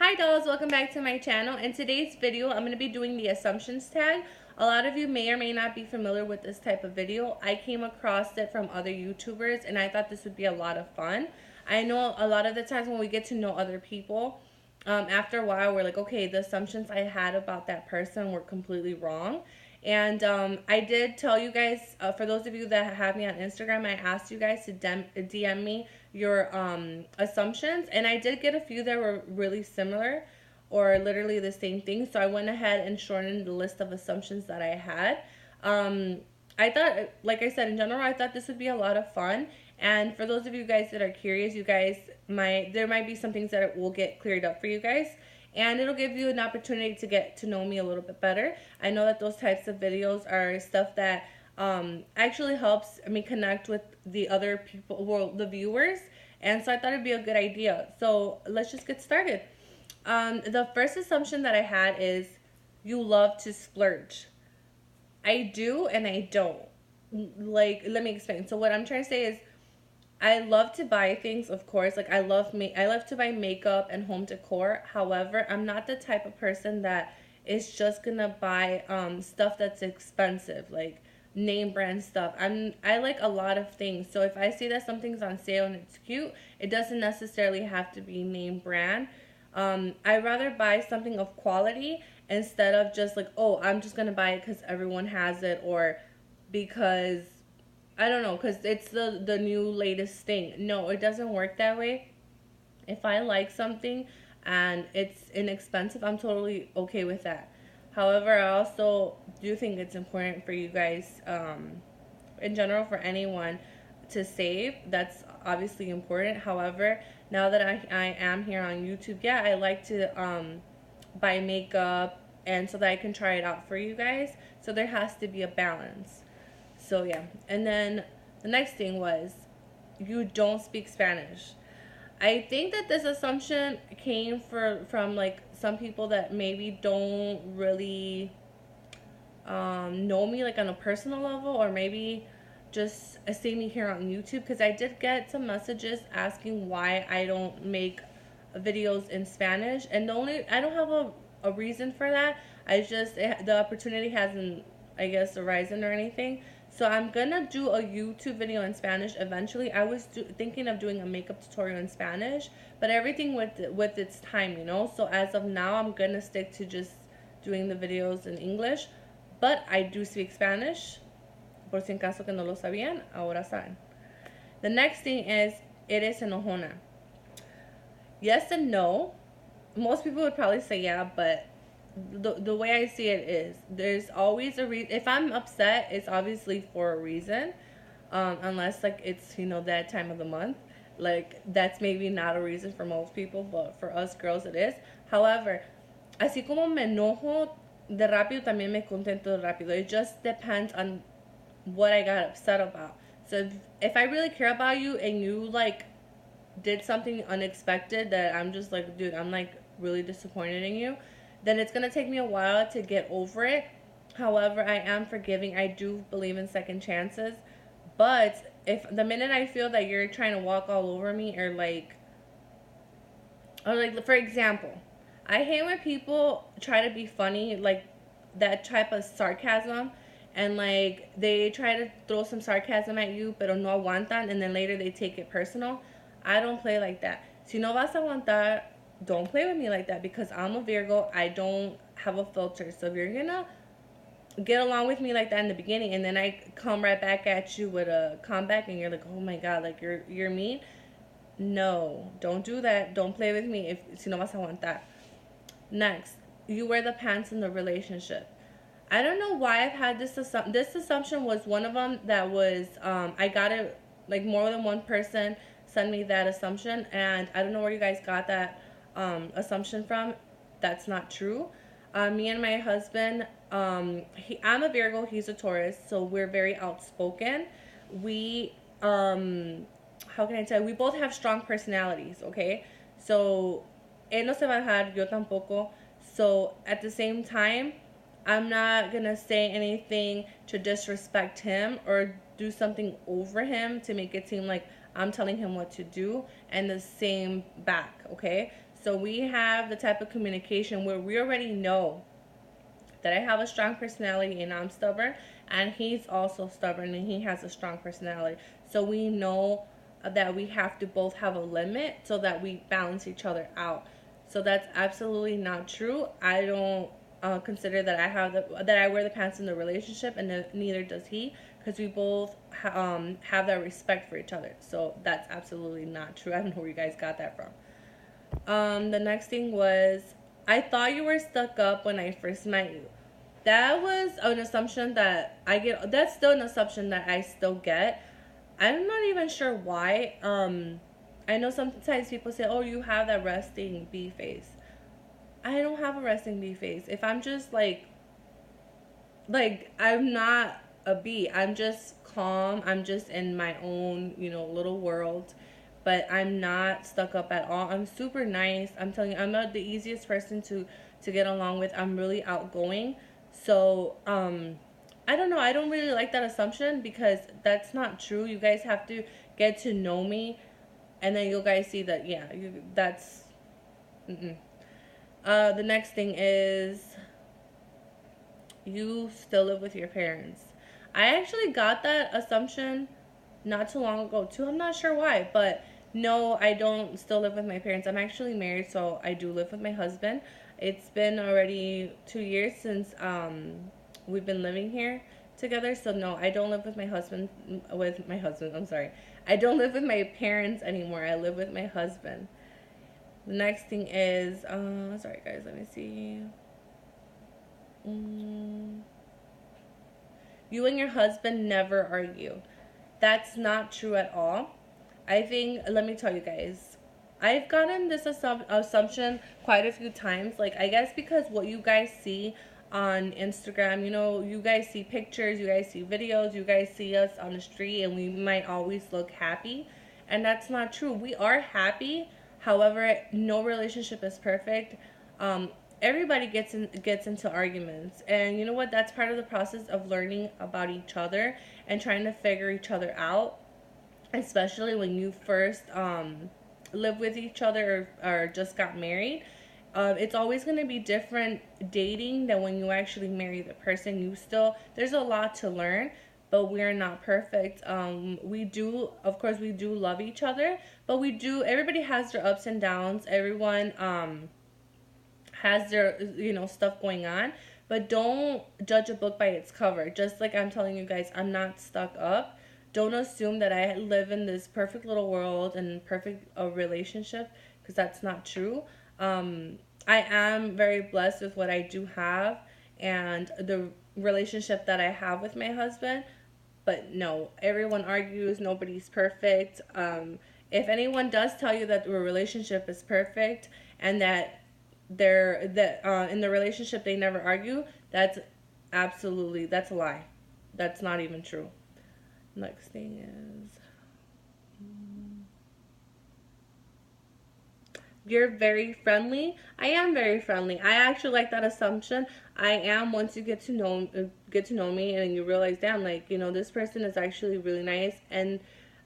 Hi dolls, welcome back to my channel. In today's video, I'm going to be doing the assumptions tag. A lot of you may or may not be familiar with this type of video. I came across it from other YouTubers and I thought this would be a lot of fun. I know a lot of the times when we get to know other people, after a while we're like, okay, the assumptions I had about that person were completely wrong. And I did tell you guys, for those of you that have me on Instagram, I asked you guys to DM me your assumptions. And I did get a few that were really similar or literally the same thing. So I went ahead and shortened the list of assumptions that I had. I thought, like I said, in general, I thought this would be a lot of fun. And for those of you guys that are curious, there might be some things that will get cleared up for you guys. And it'll give you an opportunity to get to know me a little bit better. I know that those types of videos are stuff that actually helps me connect with the other people, well, the viewers. And so I thought it'd be a good idea. So let's just get started. The first assumption that I had is you love to splurge. I do and I don't. Like, let me explain. So what I'm trying to say is I love to buy things, of course. Like I love to buy makeup and home decor. However, I'm not the type of person that is just gonna buy stuff that's expensive, like name brand stuff. I like a lot of things. So if I see that something's on sale and it's cute, it doesn't necessarily have to be name brand. I'd rather buy something of quality instead of just like, oh, I'm just gonna buy it because everyone has it or because I don't know, because it's the new latest thing. No, it doesn't work that way. If I like something and it's inexpensive, I'm totally okay with that. However, I also do think it's important for you guys, in general, for anyone to save. That's obviously important. However, now that I am here on YouTube, yeah, I like to buy makeup and so that I can try it out for you guys. So there has to be a balance. So yeah, and then the next thing was you don't speak Spanish. I think that this assumption came from like some people that maybe don't really know me like on a personal level, or maybe just see me here on YouTube, because I did get some messages asking why I don't make videos in Spanish, and I don't have a reason for that. The opportunity hasn't, I guess, arisen or anything. So I'm gonna do a YouTube video in Spanish eventually. I was thinking of doing a makeup tutorial in Spanish, but everything with its time, you know. So as of now, I'm gonna stick to just doing the videos in English. But I do speak Spanish. Por si en caso que no lo sabían, ahora saben. The next thing is, eres enojona. Yes and no. Most people would probably say yeah, but the way I see it is there's always a reason. If I'm upset, it's obviously for a reason, unless like it's that time of the month. Like that's maybe not a reason for most people, but for us girls it is. However, así como me enojo de rápido, también me contento de rápido. It just depends on what I got upset about. So if I really care about you and you like did something unexpected that I'm just like, dude, I'm like really disappointed in you, then it's gonna take me a while to get over it. However, I am forgiving. I do believe in second chances. But if the minute I feel that you're trying to walk all over me, or like for example, I hate when people try to be funny, like that type of sarcasm, and like they try to throw some sarcasm at you, pero no aguantan, and then later they take it personal. I don't play like that. Si no vas a aguantar, don't play with me like that, because I'm a Virgo. I don't have a filter. So if you're gonna get along with me like that in the beginning, and then I come right back at you with a comeback, and you're like, oh my god, like you're mean. No, don't do that. Don't play with me if si no vas a aguantar. Next, you wear the pants in the relationship. I don't know why I've had this assumption was one of them that was I got it, like more than one person sent me that assumption, and I don't know where you guys got that assumption from. That's not true. Me and my husband, I'm a Virgo, he's a Taurus, so we're very outspoken. We how can I tell you? We both have strong personalities, okay? So él no se va a dejar, yo tampoco. So at the same time, I'm not gonna say anything to disrespect him or do something over him to make it seem like I'm telling him what to do, and the same back, okay? So we have the type of communication where we already know that I have a strong personality and I'm stubborn, and he's also stubborn and he has a strong personality. So we know that we have to both have a limit so that we balance each other out. So that's absolutely not true. I don't consider that that I wear the pants in the relationship, and neither does he, because we both have that respect for each other. So that's absolutely not true. I don't know where you guys got that from. The next thing was, I thought you were stuck up when I first met you. That was an assumption that I get. That's still an assumption that I still get. I'm not even sure why. I know sometimes people say, "Oh, you have that resting bee face." I don't have a resting bee face. If I'm just like I'm not a bee. I'm just calm. I'm just in my own, little world. But I'm not stuck up at all. I'm super nice. I'm telling you, I'm not the easiest person to get along with. I'm really outgoing. So, I don't know. I don't really like that assumption because that's not true. You guys have to get to know me, and then you guys see that, yeah, that's. Mm-mm. The next thing is, you still live with your parents. I actually got that assumption not too long ago too. I'm not sure why, but no, I don't still live with my parents. I'm actually married, so I do live with my husband. It's been already 2 years since we've been living here together. So no, I don't live with my husband. I'm sorry. I don't live with my parents anymore. I live with my husband. The next thing is, sorry guys, let me see. You and your husband never argue. That's not true at all. I think, let me tell you guys, I've gotten this assumption quite a few times. Like, I guess because what you guys see on Instagram, you guys see pictures, you guys see videos, you guys see us on the street, and we might always look happy. And that's not true. We are happy. However, no relationship is perfect. Everybody gets into arguments, and you know what? That's part of the process of learning about each other and trying to figure each other out, especially when you first live with each other, or just got married. It's always going to be different dating than when you actually marry the person. There's a lot to learn, but we're not perfect. We do, of course, we do love each other, but everybody has their ups and downs. Everyone has their, stuff going on. But don't judge a book by its cover. Just like I'm telling you guys, I'm not stuck up. Don't assume that I live in this perfect little world and perfect relationship, because that's not true. I am very blessed with what I do have and the relationship that I have with my husband. But no, everyone argues. Nobody's perfect. If anyone does tell you that the relationship is perfect and that in the relationship they never argue, that's a lie. That's not even true. Next thing is, you're very friendly. I am very friendly. I actually like that assumption. I am, once you get to know me, and you realize, damn, like, this person is actually really nice, and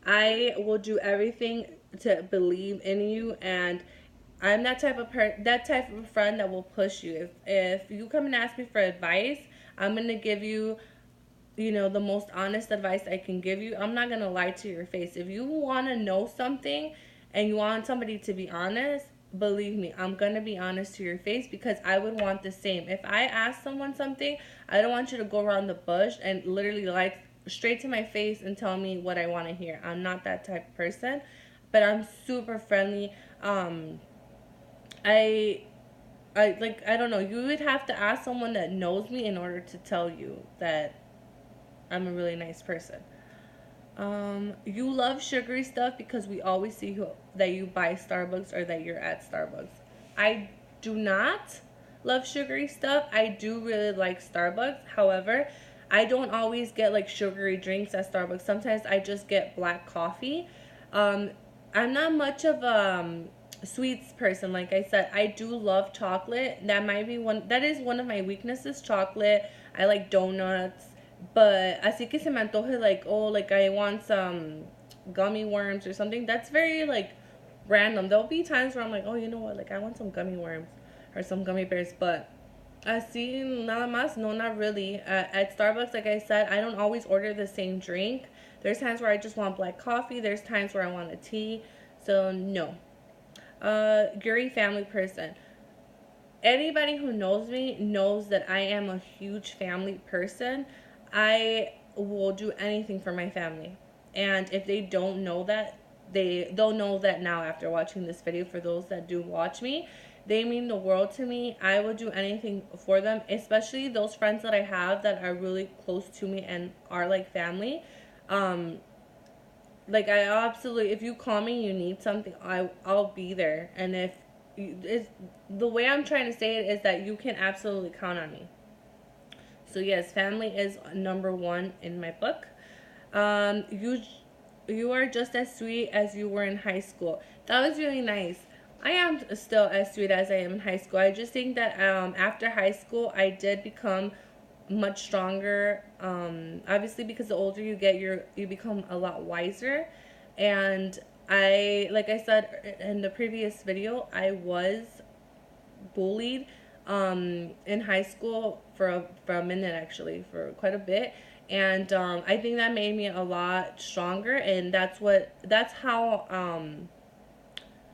I will do everything to believe in you. And I'm that type of friend that will push you. If you come and ask me for advice, I'm gonna give you, the most honest advice I can give you. I'm not gonna lie to your face. If you want to know something and you want somebody to be honest, believe me, I'm gonna be honest to your face, because I would want the same. If I ask someone something, I don't want you to go around the bush and literally like straight to my face and tell me what I want to hear. I'm not that type of person, but I'm super friendly. I I don't know. You would have to ask someone that knows me in order to tell you that I'm a really nice person. You love sugary stuff because we always see that you buy Starbucks or that you're at Starbucks. I do not love sugary stuff. I do really like Starbucks. However, I don't always get like sugary drinks at Starbucks. Sometimes I just get black coffee. Um, I'm not much of a sweets person. Like I said, I do love chocolate. That is one of my weaknesses, chocolate. I like donuts. But así que se me antoje, like, oh, like I want some gummy worms or something. That's very like random. There'll be times where I'm like, oh, you know what, like I want some gummy worms or some gummy bears, but see, nada más, no, not really. At Starbucks, like I said, I don't always order the same drink. There's times where I just want black coffee. There's times where I want a tea. So no. Yuri family person. Anybody who knows me knows that I am a huge family person. I will do anything for my family. And if they don't know that, they'll know that now after watching this video. For those that do watch me, they mean the world to me. I will do anything for them, especially those friends that I have that are really close to me and are like family. Um, like I absolutely, if you call me, you need something, I'll be there. And if it's the way I'm trying to say it is that you can absolutely count on me. So yes, family is number one in my book. You are just as sweet as you were in high school. That was really nice. I am still as sweet as I am in high school. I just think that after high school, I did become much stronger. Obviously, because the older you get, you become a lot wiser. And like I said in the previous video, I was bullied in high school for a minute, actually, for quite a bit. And I think that made me a lot stronger, and that's how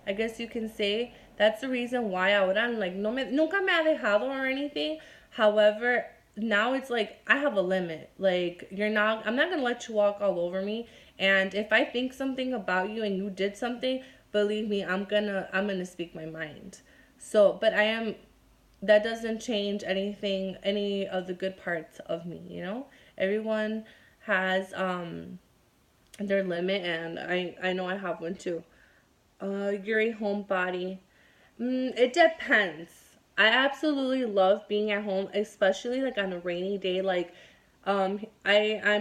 I guess you can say that's the reason why ahora like nunca me ha dejado or anything. However, now it's like I have a limit. Like I'm not gonna let you walk all over me. And if I think something about you and you did something, believe me, I'm gonna speak my mind. So, but that doesn't change any of the good parts of me, you know? Everyone has their limit, and I know I have one too. You're a homebody. It depends. I absolutely love being at home, especially like on a rainy day. Like, I'm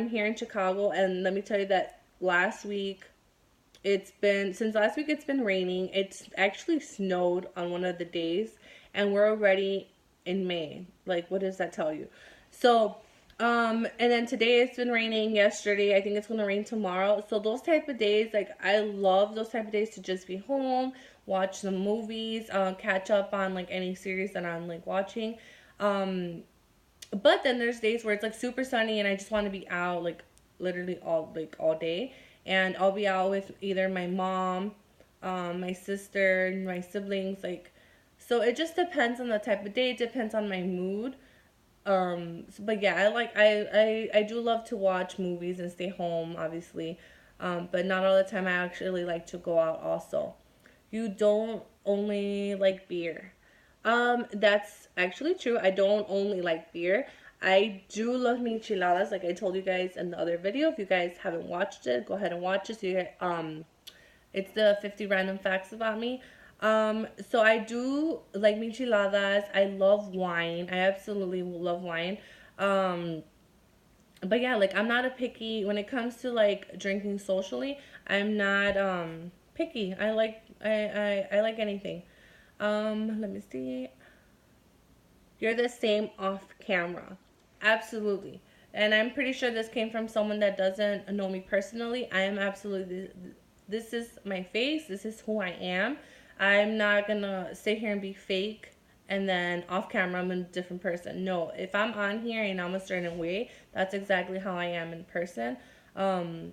here in Chicago, and let me tell you that since last week it's been raining. It's actually snowed on one of the days, and we're already in May. Like, what does that tell you? So, and then today it's been raining. Yesterday, I think it's gonna rain tomorrow. So those type of days, like I love those type of days to just be home, watch some movies, catch up on like any series that I'm like watching. But then there's days where it's like super sunny and I just want to be out like literally all day, and I'll be out with either my mom, my sister, my siblings, like. So it just depends on the type of day. It depends on my mood. But yeah, I do love to watch movies and stay home, obviously. But not all the time. I actually like to go out also. You don't only like beer. That's actually true. I don't only like beer. I do love micheladas, like I told you guys in the other video. If you guys haven't watched it, go ahead and watch it. So it's the 50 random facts about me. So I do like micheladas. I love wine. I absolutely love wine. Um, but yeah, like I'm not a picky when it comes to like drinking socially. I'm not picky. I like anything. Let me see. You're the same off camera. Absolutely. And I'm pretty sure this came from someone that doesn't know me personally. I am absolutely, this is my face. This is who I am. I'm not gonna sit here and be fake and then off camera I'm a different person. No, if I'm on here and I'm a certain way, that's exactly how I am in person. Um,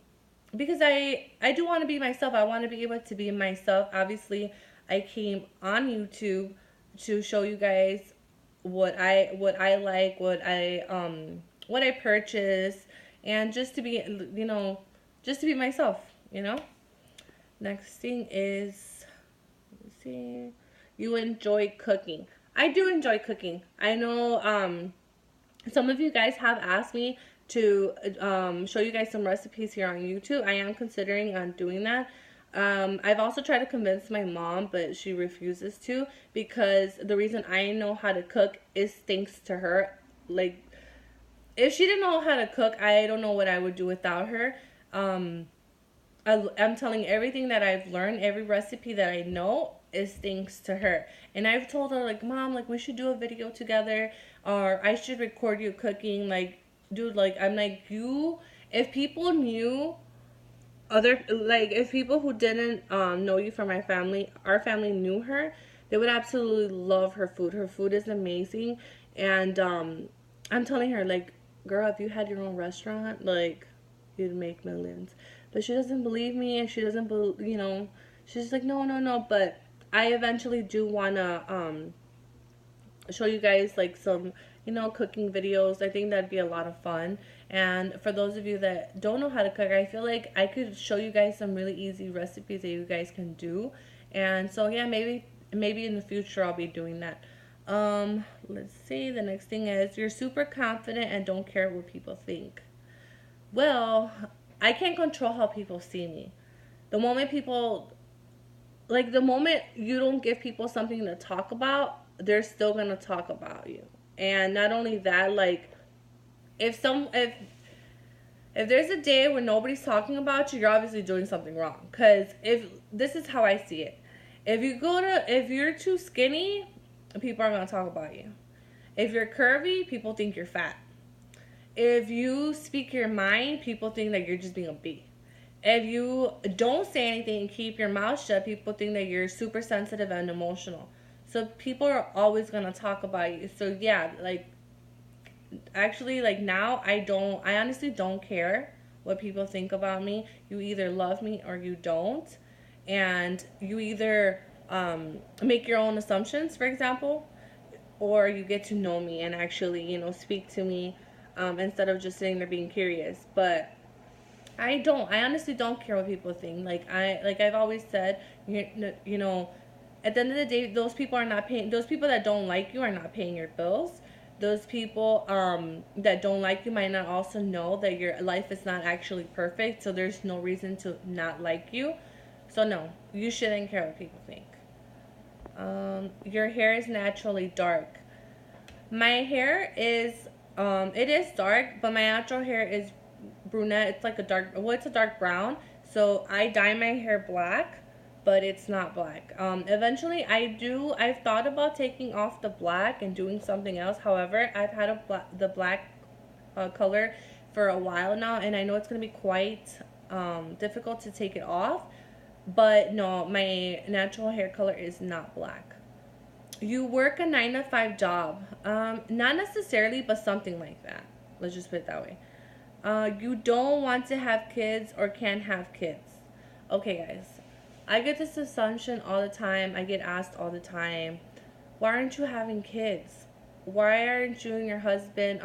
because I do want to be myself. I want to be able to be myself. Obviously, I came on YouTube to show you guys what I like, what I purchase, and just to be, just to be myself. Next thing is, let me see. You enjoy cooking. I do enjoy cooking. I know some of you guys have asked me to show you guys some recipes here on YouTube. I am considering on doing that. I've also tried to convince my mom, but she refuses to, because the reason I know how to cook is thanks to her. Like, if she didn't know how to cook, I don't know what I would do without her. I'm telling everything that I've learned, every recipe that I know is thanks to her. And I've told her, like, Mom, like, we should do a video together, or I should record you cooking. Like, dude, like, I'm like, if people knew other, like, if people who didn't know you from my family, our family knew her, they would absolutely love her food. Her food is amazing. And I'm telling her, like, girl, if you had your own restaurant, like, you'd make millions. But she doesn't believe me, and she doesn't believe, she's like, no, no, no. But I eventually do want to show you guys like some, cooking videos. I think that'd be a lot of fun. And for those of you that don't know how to cook, I feel like I could show you guys some really easy recipes that you guys can do. And so yeah, maybe in the future I'll be doing that. Let's see. The next thing is you're super confident and don't care what people think. Well, I can't control how people see me. The moment people the moment you don't give people something to talk about, they're still gonna talk about you. And not only that, like, if some if there's a day where nobody's talking about you, you're obviously doing something wrong. Cause if this is how I see it, if you're too skinny, people are gonna talk about you. If you're curvy, people think you're fat. If you speak your mind, people think that you're just being a bee. If you don't say anything and keep your mouth shut, people think that you're super sensitive and emotional. So people are always going to talk about you. So yeah, like, actually, like, now I honestly don't care what people think about me. You either love me or you don't. And you either make your own assumptions, for example, or you get to know me and actually, speak to me, instead of just sitting there being curious. But I honestly don't care what people think. Like I've always said, at the end of the day, those people are not paying. Those people that don't like you are not paying your bills. Those people that don't like you might not also know that your life is not actually perfect. So there's no reason to not like you. So no, you shouldn't care what people think. Your hair is naturally dark. My hair is it is dark, but my natural hair is brunette. It's like a dark, well, it's a dark brown. So I dye my hair black, but it's not black. Eventually I've thought about taking off the black and doing something else. However, I've had the black color for a while now, and I know it's gonna be quite difficult to take it off. But no, my natural hair color is not black. You work a 9 to 5 job. Not necessarily, but something like that. Let's just put it that way. You don't want to have kids or can't have kids. Okay, guys. I get this assumption all the time. I get asked all the time, why aren't you having kids? Why aren't you and your husband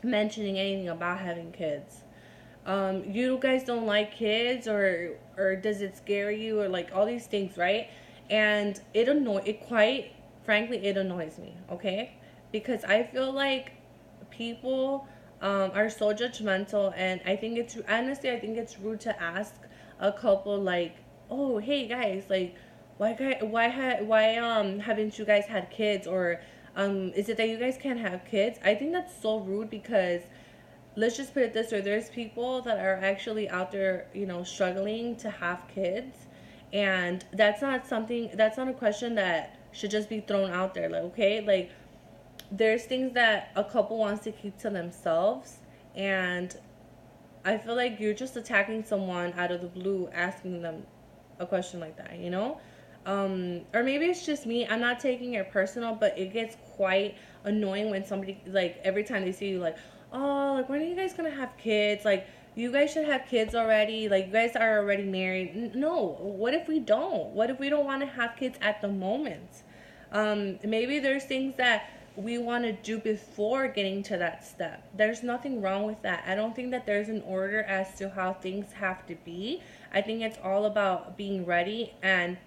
mentioning anything about having kids? You guys don't like kids, or does it scare you, or like all these things, right? And quite frankly, it annoys me, okay? Because I feel like people are so judgmental, and I think it's honestly, I think it's rude to ask a couple like, oh, hey guys, like, why haven't you guys had kids, or is it that you guys can't have kids? I think that's so rude, because let's just put it this way, there's people that are actually out there, struggling to have kids, and that's not a question that should just be thrown out there. Like, okay, like, there's things that a couple wants to keep to themselves, and I feel like you're just attacking someone out of the blue, asking them a question like that, or maybe it's just me. I'm not taking it personal, but it gets quite annoying when somebody, like, every time they see you, like, oh, like, when are you guys gonna have kids? Like, you guys should have kids already. Like, you guys are already married. No, what if we don't? What if we don't want to have kids at the moment? Maybe there's things that we want to do before getting to that step. There's nothing wrong with that. I don't think that there's an order as to how things have to be. I think it's all about being ready, and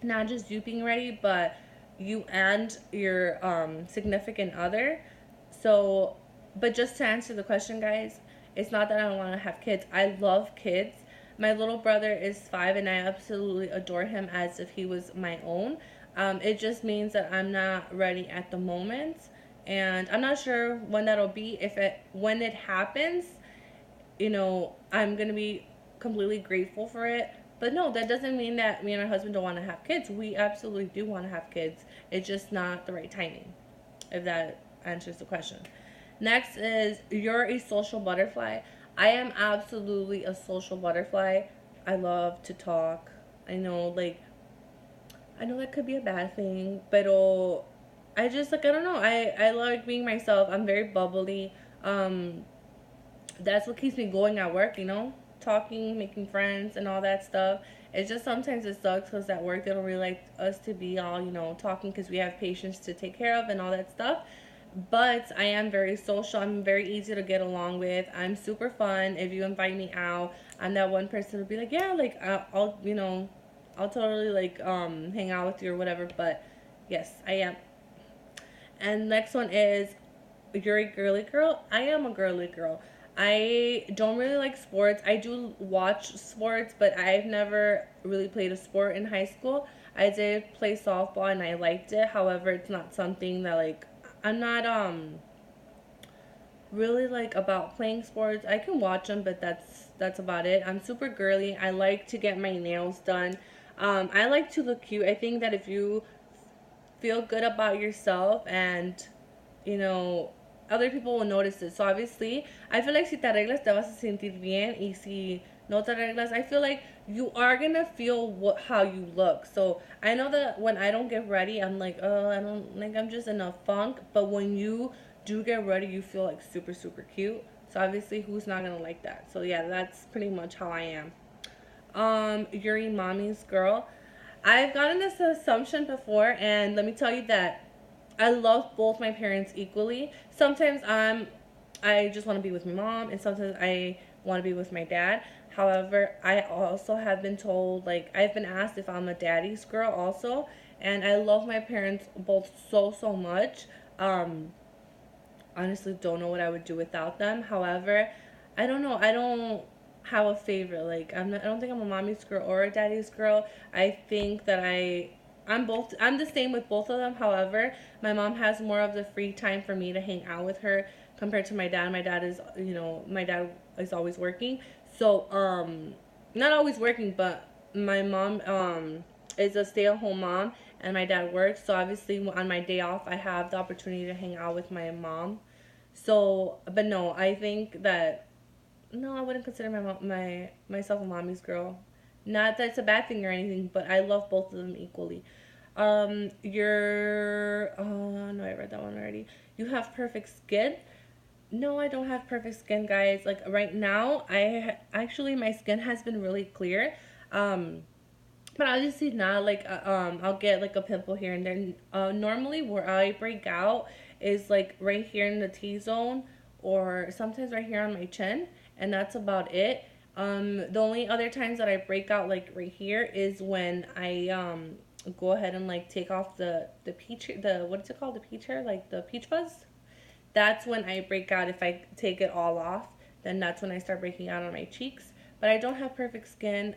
not just you being ready, but you and your significant other. So, but just to answer the question, guys, it's not that I don't want to have kids. I love kids. My little brother is 5, and I absolutely adore him as if he was my own. It just means that I'm not ready at the moment, and I'm not sure when that'll be. When it happens, I'm gonna be completely grateful for it. But no, that doesn't mean that me and my husband don't want to have kids. We absolutely do want to have kids. It's just not the right timing, if that answers the question. Next is, you're a social butterfly. I am absolutely a social butterfly. I love to talk. I know, like, I know that could be a bad thing, but I just, like, I don't know. I like being myself. I'm very bubbly. Um, that's what keeps me going at work, talking, making friends, and all that stuff. It's just sometimes it sucks because at work they don't really like us to be all, talking because we have patients to take care of and all that stuff. But I am very social. I'm very easy to get along with. I'm super fun. If you invite me out, I'm that one person who'll be like, yeah, like I'll, I'll totally like hang out with you or whatever. But yes, I am. And next one is, you're a girly girl. I am a girly girl. I don't really like sports. I do watch sports, but I've never really played a sport in high school. I did play softball and I liked it. However, it's not something that like I'm not really like about playing sports. I can watch them, but that's about it. I'm super girly. I like to get my nails done. I like to look cute. I think that if you feel good about yourself and you know, other people will notice it. So obviously, I feel like si te arreglas te vas a sentir bien, y si no te arreglas, I feel like you are gonna feel how you look. So I know that when I don't get ready, I'm like, oh, I don't like, I'm just in a funk. But when you do get ready, you feel like super super cute. So obviously, who's not gonna like that? So yeah, that's pretty much how I am. Yuri mommy's girl. I've gotten this assumption before, and let me tell you that I love both my parents equally. Sometimes I just want to be with my mom, and sometimes I want to be with my dad. However, I also have been told, like, I've been asked if I'm a daddy's girl also, and I love my parents both so so much. Um, Honestly, don't know what I would do without them. However, I don't know. I don't have a favorite. Like, I don't think I'm a mommy's girl or a daddy's girl. I think that I'm both. I'm the same with both of them. However, my mom has more of the free time for me to hang out with her compared to my dad. My dad is always working. So, not always working, but my mom is a stay-at-home mom, and my dad works. So obviously, on my day off, I have the opportunity to hang out with my mom. So, but no, I think that no, I wouldn't consider myself a mommy's girl. Not that it's a bad thing or anything, but I love both of them equally. You're oh no, I read that one already. You have perfect skin. No, I don't have perfect skin, guys. Like right now, actually my skin has been really clear. Um, but obviously not like I'll get like a pimple here and there. Normally where I break out is like right here in the T zone, or sometimes right here on my chin, and that's about it. The only other times that I break out like right here is when I go ahead and like take off the peach, the what is it called, the peach hair, like the peach fuzz. That's when I break out. If I take it all off, then that's when I start breaking out on my cheeks. But I don't have perfect skin.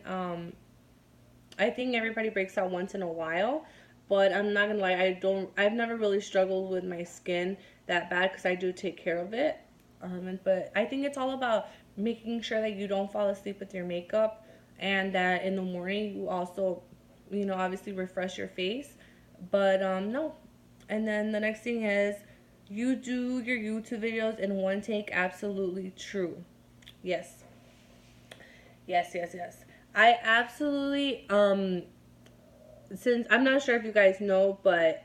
I think everybody breaks out once in a while, but I'm not gonna lie, I've never really struggled with my skin that bad because I do take care of it. But I think it's all about making sure that you don't fall asleep with your makeup, and that in the morning you also, obviously refresh your face. But no. And then the next thing is, you do your YouTube videos in one take. Absolutely true. Yes. Yes, yes, yes. I absolutely since I'm not sure if you guys know, but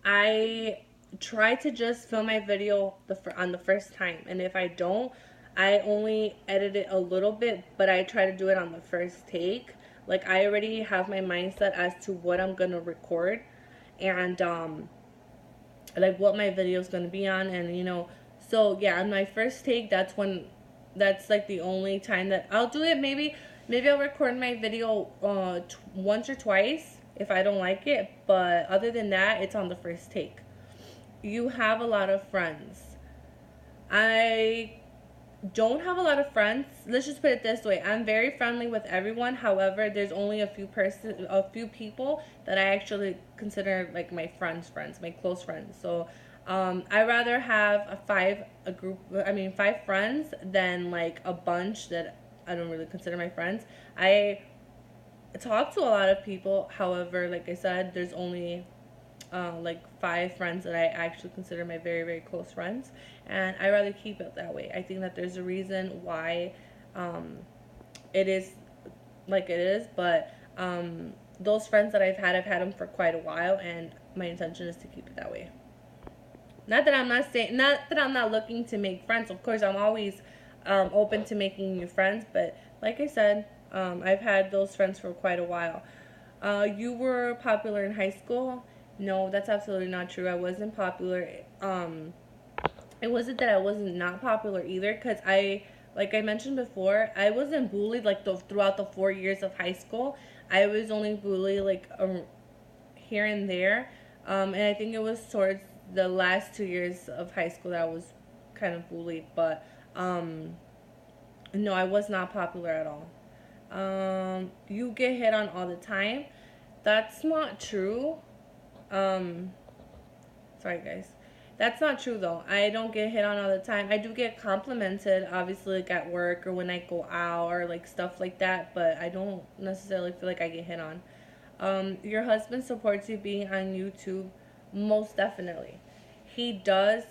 I try to just film my video on the first time, and if I don't, I only edit it a little bit, but I try to do it on the first take. Like I already have my mindset as to what I'm gonna record, and like what my video is gonna be on, and so yeah, on my first take, that's like the only time that I'll do it. Maybe I'll record my video once or twice if I don't like it, but other than that, it's on the first take. You have a lot of friends. I don't have a lot of friends. Let's just put it this way. I'm very friendly with everyone. However, there's only a few people that I actually consider like my friends, my close friends. So, I rather have five friends than like a bunch that I don't really consider my friends. I talk to a lot of people. However, like I said, there's only like 5 friends that I actually consider my very, very close friends, and I rather keep it that way. I think that there's a reason why um, it is like it is, but those friends that I've had them for quite a while, and my intention is to keep it that way. Not that I'm not looking to make friends. Of course, I'm always open to making new friends, but like I said, I've had those friends for quite a while. You were popular in high school? No, that's absolutely not true. I wasn't popular. It wasn't that I wasn't not popular either, because like I mentioned before, I wasn't bullied like throughout the 4 years of high school. I was only bullied like here and there, and I think it was towards the last 2 years of high school that I was kind of bullied. But no, I was not popular at all. You get hit on all the time. That's not true. Um, Sorry, guys. That's not true though. I don't get hit on all the time. I do get complimented, obviously, like at work or when I go out or like stuff like that. But I don't necessarily feel like I get hit on. Your husband supports you being on YouTube, most definitely. He does.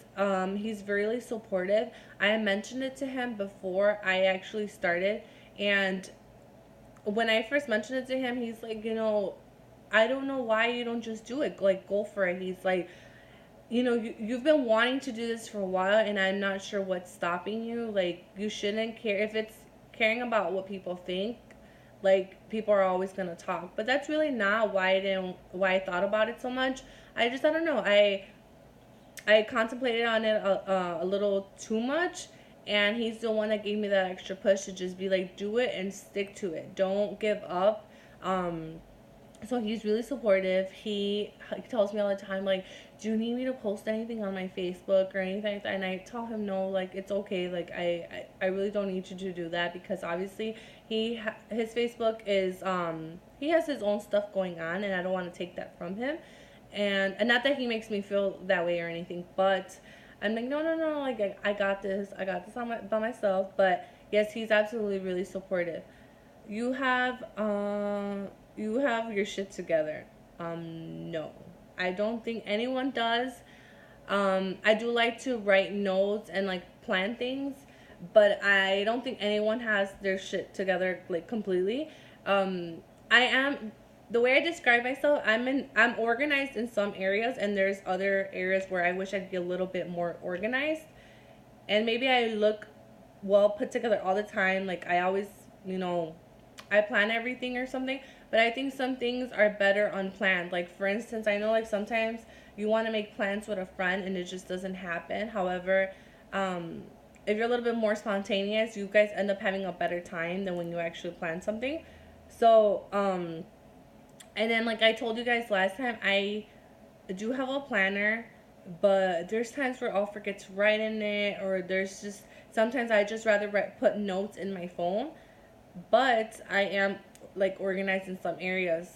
He's really supportive. I mentioned it to him before I actually started, and when I first mentioned it to him, he's like, I don't know why you don't just do it. Like, go for it. He's like, you've been wanting to do this for a while, and I'm not sure what's stopping you. Like, you shouldn't care if it's caring about what people think. Like, people are always gonna talk, but that's really not why I thought about it so much. I don't know. I contemplated on it a little too much, and he's the one that gave me that extra push to just be like, do it and stick to it. Don't give up. So he's really supportive. He tells me all the time, like, do you need me to post anything on my Facebook or anything like that? And I tell him, no, like, it's okay. Like, I really don't need you to do that, because obviously his Facebook is, he has his own stuff going on, and I don't want to take that from him. And not that he makes me feel that way or anything, but I'm like, no, no, no, like, I got this. I got this by myself. But yes, he's absolutely really supportive. You have you have your shit together. No. I don't think anyone does. I do like to write notes and like plan things, but I don't think anyone has their shit together like completely. Um, I am the way I describe myself. I'm organized in some areas, and there's other areas where I wish I'd be a little bit more organized. And maybe I look well put together all the time. Like, I always, you know, I plan everything or something, but I think some things are better unplanned. Like, for instance, I know like sometimes you want to make plans with a friend and it just doesn't happen. However, um, if you're a little bit more spontaneous, you guys end up having a better time than when you actually plan something. So, and then like I told you guys last time, I do have a planner, but there's times where I'll forget to write in it, or there's just sometimes I just rather put notes in my phone. But I am like organized in some areas.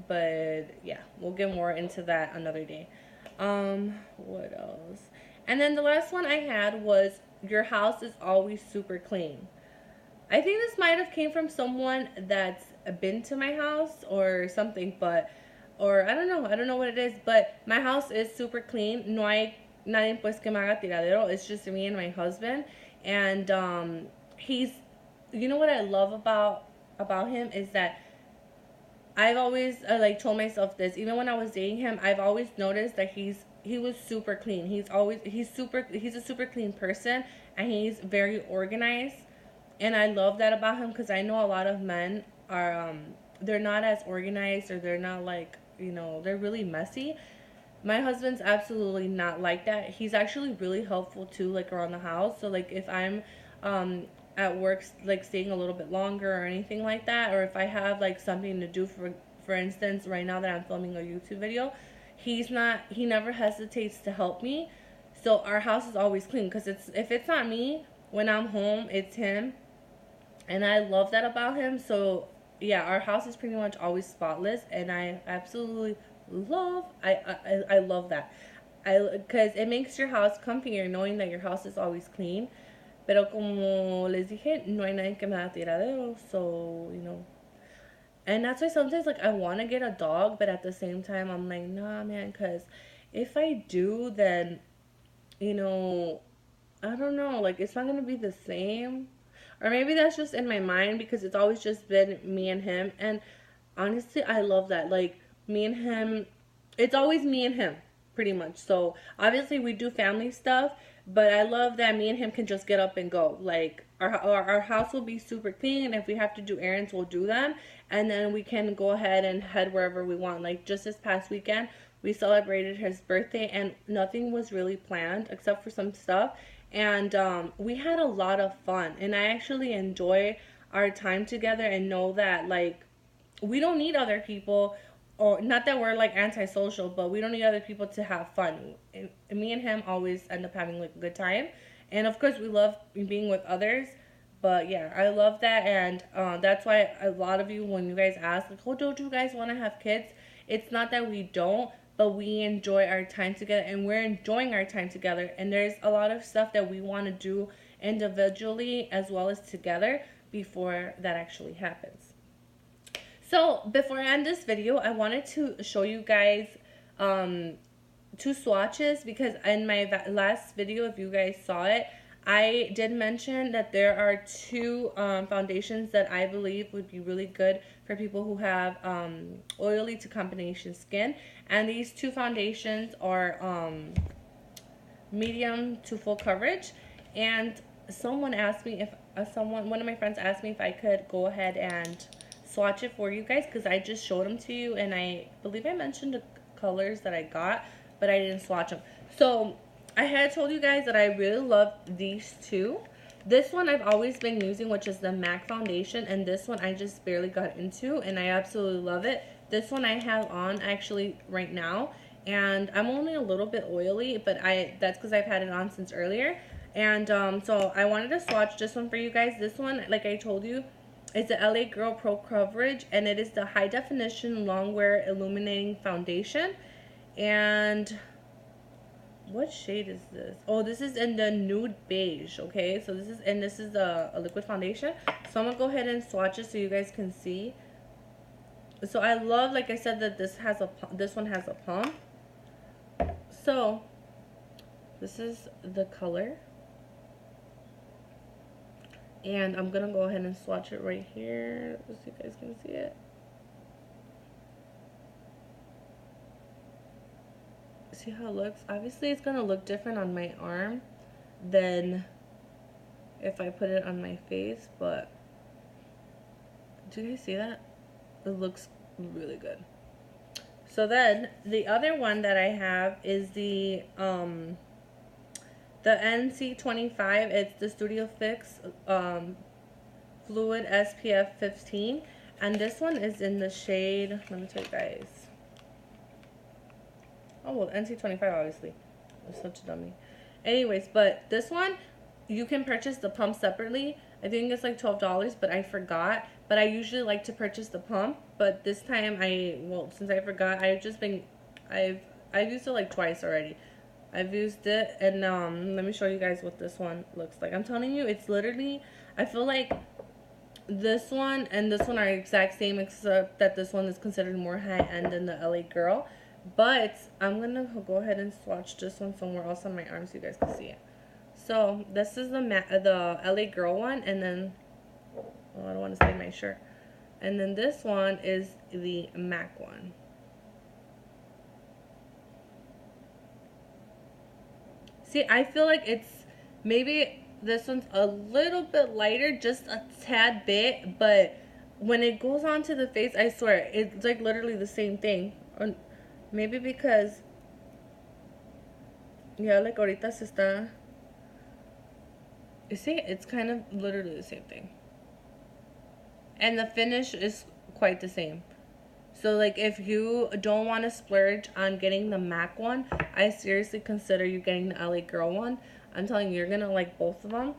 But yeah, we'll get more into that another day. What else? And then the last one I had was, your house is always super clean. I think this might have came from someone that's been to my house or something, but or I don't know what it is, but my house is super clean. No hay nadie pues que me haga tiradero. It's just me and my husband, and he's, you know what I love about him is that I've always like told myself this, even when I was dating him, I've always noticed that he was super clean. He's a super clean person, and he's very organized, and I love that about him, because I know a lot of men are they're not as organized, or they're not like, they're really messy. My husband's absolutely not like that. He's actually really helpful too, like around the house. So like if I'm at work, like staying a little bit longer or anything like that, or if I have like something to do, for instance, right now that I'm filming a YouTube video, he never hesitates to help me. So our house is always clean, because if it's not me when I'm home, it's him, and I love that about him. So yeah, our house is pretty much always spotless, and I absolutely I love that. Because it makes your house comfier knowing that your house is always clean. Pero como les dije, no hay nadie que me da tiradero, so And that's why sometimes like I want to get a dog, but at the same time I'm like, nah, man, because if I do, then you know, I don't know, like it's not gonna be the same. Or maybe that's just in my mind because it's always just been me and him. And honestly, I love that. Like me and him, it's always me and him, pretty much. So obviously we do family stuff, but I love that me and him can just get up and go. Like our house will be super clean. If we have to do errands, we'll do them, and then we can go ahead and head wherever we want. Like just this past weekend, we celebrated his birthday, and nothing was really planned except for some stuff. And we had a lot of fun, and I actually enjoy our time together and know that like we don't need other people, or not that we're like antisocial, but we don't need other people to have fun. And me and him always end up having like a good time, and of course we love being with others. But yeah, I love that. And that's why a lot of you, when you guys ask like, oh, don't you guys want to have kids, it's not that we don't, but we enjoy our time together, and we're enjoying our time together, and there's a lot of stuff that we want to do individually as well as together before that actually happens. So before I end this video, I wanted to show you guys two swatches, because in my last video, if you guys saw it, I did mention that there are two foundations that I believe would be really good for people who have oily to combination skin. And these two foundations are medium to full coverage. And someone asked me if one of my friends asked me if I could go ahead and swatch it for you guys, because I just showed them to you, and I believe I mentioned the colors that I got, but I didn't swatch them. So I had told you guys that I really love these two. This one I've always been using, which is the MAC foundation, and this one I just barely got into, and I absolutely love it. This one I have on actually right now, and I'm only a little bit oily, but that's because I've had it on since earlier. And so I wanted to swatch this one for you guys. This one, like I told you, is the LA Girl Pro Coverage, and it is the High Definition Longwear Illuminating Foundation. And what shade is this? Oh, this is in the nude beige. Okay, so this is a liquid foundation. So I'm gonna go ahead and swatch it so you guys can see. So I love, like I said, that this one has a pump. So this is the color, and I'm gonna go ahead and swatch it right here so you guys can see it. See how it looks? Obviously it's gonna look different on my arm than if I put it on my face, but do you guys see that? It looks really good. So then the other one that I have is the NC25. It's the Studio Fix Fluid SPF 15, and this one is in the shade, let me tell you guys. Oh, well, NC25, obviously. I'm such a dummy. Anyways, but this one, you can purchase the pump separately. I think it's like $12, but I forgot. But I usually like to purchase the pump. But this time, since I forgot, I've used it like twice already. I've used it, and let me show you guys what this one looks like. I'm telling you, it's literally, I feel like this one and this one are exact same, except that this one is considered more high-end than the LA Girl. But I'm gonna go ahead and swatch this one somewhere else on my arm so you guys can see it. So this is the LA Girl one, and then, oh, I don't want to say my shirt. And then this one is the MAC one. See, I feel like maybe this one's a little bit lighter, just a tad bit, but when it goes onto the face, I swear, it's like literally the same thing. Or maybe because, yeah, like ahorita se está, you see, it's kind of literally the same thing. And the finish is quite the same. So, like, if you don't want to splurge on getting the MAC one, I seriously consider you getting the LA Girl one. I'm telling you, you're going to like both of them.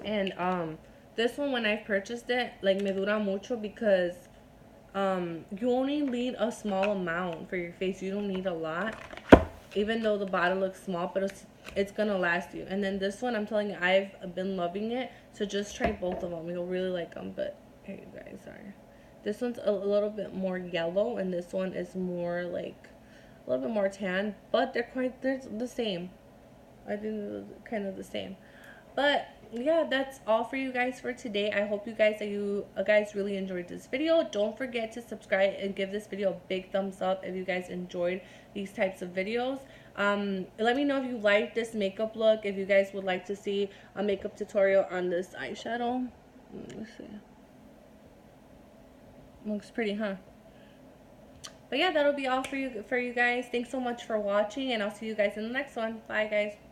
And this one, when I purchased it, like, me dura mucho because you only need a small amount for your face. You don't need a lot. Even though the bottle looks small, but it's going to last you. And then this one, I'm telling you, I've been loving it. So just try both of them. You'll really like them. But here you guys are. This one's a little bit more yellow, and this one is more like a little bit more tan, but they're the same. I think they're kind of the same. But yeah, that's all for you guys for today. I hope you guys really enjoyed this video. Don't forget to subscribe and give this video a big thumbs up if you guys enjoyed these types of videos. Let me know if you like this makeup look, if you guys would like to see a makeup tutorial on this eyeshadow. Let's see. Looks pretty, huh? But yeah, that'll be all for you guys. Thanks so much for watching, and I'll see you guys in the next one. Bye, guys.